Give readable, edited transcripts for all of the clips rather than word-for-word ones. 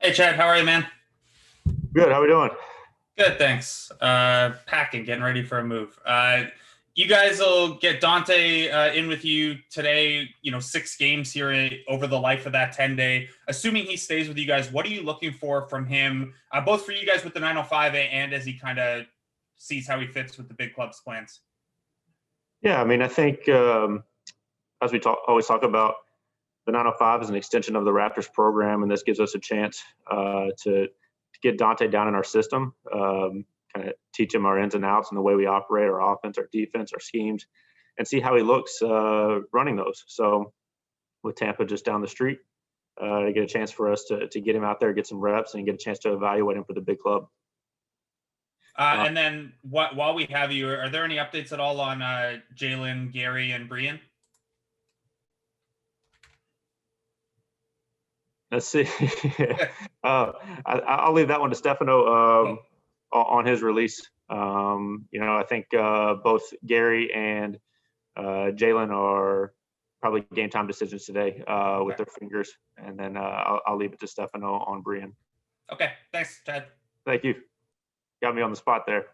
Hey Chad, how are you, man? Good. How we doing? Good, thanks. Packing, getting ready for a move. You guys will get Dante in with you today. 6 games here over the life of that 10 day. Assuming he stays with you guys, what are you looking for from him, both for you guys with the 905A and as he kind of sees how he fits with the big club's plans? Yeah, I mean, I think as we always talk about, the 905 is an extension of the Raptors program, and this gives us a chance to get Dante down in our system, kind of teach him our ins and outs and the way we operate, our offense, our defense, our schemes, and see how he looks running those. So with Tampa just down the street, get a chance for us to get him out there, get some reps, and get a chance to evaluate him for the big club. And then while we have you, are there any updates at all on Jalen, Gary, and Brian? Let's see. I'll leave that one to Stefano on his release. I think both Gary and Jalen are probably game time decisions today with their fingers, and then I'll leave it to Stefano on Brian. Okay, thanks, Chad. Thank you. Got me on the spot there.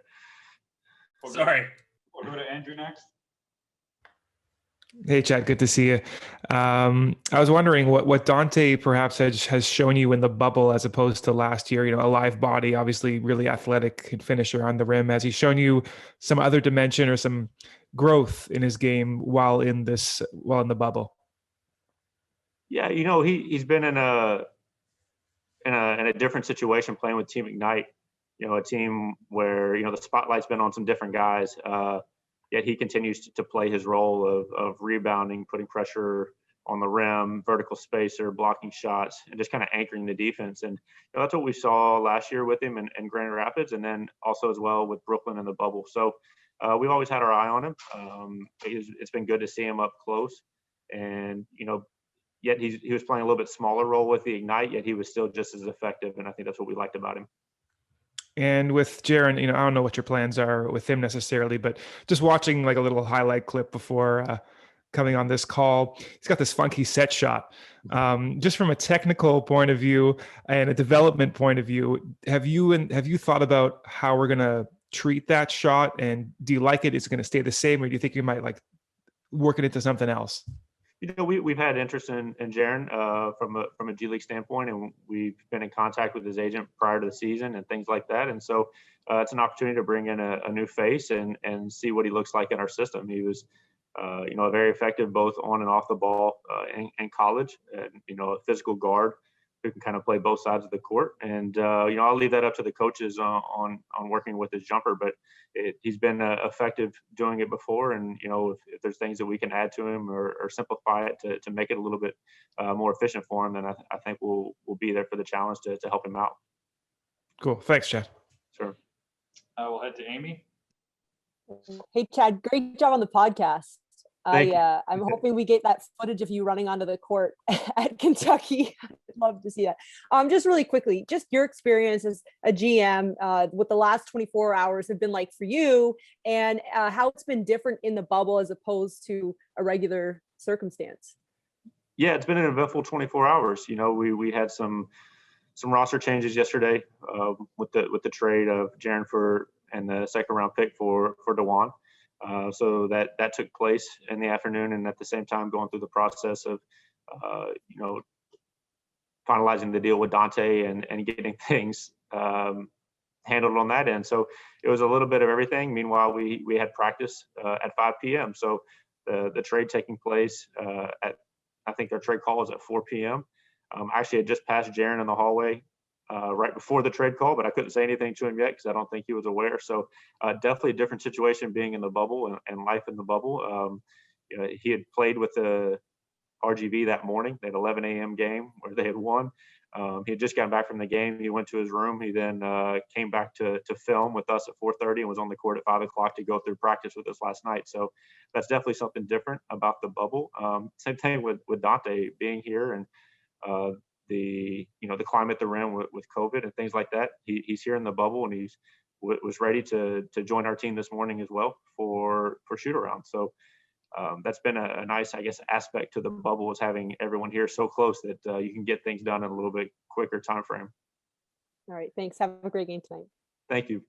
Sorry. We'll go to Andrew next. Hey, Chad, good to see you. I was wondering what Dante perhaps has shown you in the bubble as opposed to last year. A live body, obviously really athletic finisher on the rim. Has he shown you some other dimension or some growth in his game while in the bubble? Yeah, he's been in a different situation playing with Team Ignite. A team where the spotlight's been on some different guys. Yet he continues to play his role of rebounding, putting pressure on the rim, vertical spacer, blocking shots, and just kind of anchoring the defense. And that's what we saw last year with him in Grand Rapids, and then also as well with Brooklyn in the bubble. So we've always had our eye on him. It's been good to see him up close. And, yet he was playing a little bit smaller role with the Ignite, yet he was still just as effective. And I think that's what we liked about him. And with Jaren, I don't know what your plans are with him necessarily, but just watching like a little highlight clip before coming on this call, he's got this funky set shot. Just from a technical point of view and a development point of view, have you thought about how we're gonna treat that shot? And do you like it? Is it gonna stay the same, or do you think you might like work it into something else? We've had interest in Jaren from a G League standpoint, and we've been in contact with his agent prior to the season and things like that. And so it's an opportunity to bring in a new face and see what he looks like in our system. He was, very effective both on and off the ball in college, and a physical guard who can kind of play both sides of the court. And I'll leave that up to the coaches on working with his jumper, but he's been effective doing it before. And if there's things that we can add to him or simplify it to make it a little bit more efficient for him, then I think we'll be there for the challenge to help him out. Cool. Thanks, Chad. Sure. We'll head to Amy. Hey, Chad, great job on the podcast. Thank you. I'm hoping we get that footage of you running onto the court at Kentucky. I'd love to see that. Just really quickly, just your experience as a GM, what the last 24 hours have been like for you, and how it's been different in the bubble as opposed to a regular circumstance. Yeah, it's been an eventful 24 hours. We had some roster changes yesterday with the trade of Jaren and the second round pick for DeJuan. So that took place in the afternoon, and at the same time going through the process of, finalizing the deal with Dante and getting things handled on that end. So it was a little bit of everything. Meanwhile, we had practice at 5 p.m. So the trade taking place I think their trade call was at 4 p.m. Actually, I just passed Jaren in the hallway right before the trade call, but I couldn't say anything to him yet because I don't think he was aware. So definitely a different situation being in the bubble and life in the bubble. He had played with the RGV that morning, that 11 a.m. game where they had won. He had just gotten back from the game. He went to his room. He then came back to film with us at 4:30 and was on the court at 5 o'clock to go through practice with us last night. So that's definitely something different about the bubble. Same thing with Dante being here and the climate they're in with COVID and things like that. He's here in the bubble, and he's was ready to join our team this morning as well for shoot around. So that's been a nice, I guess, aspect to the bubble, is having everyone here so close that you can get things done in a little bit quicker time frame. All right, thanks. Have a great game tonight. Thank you.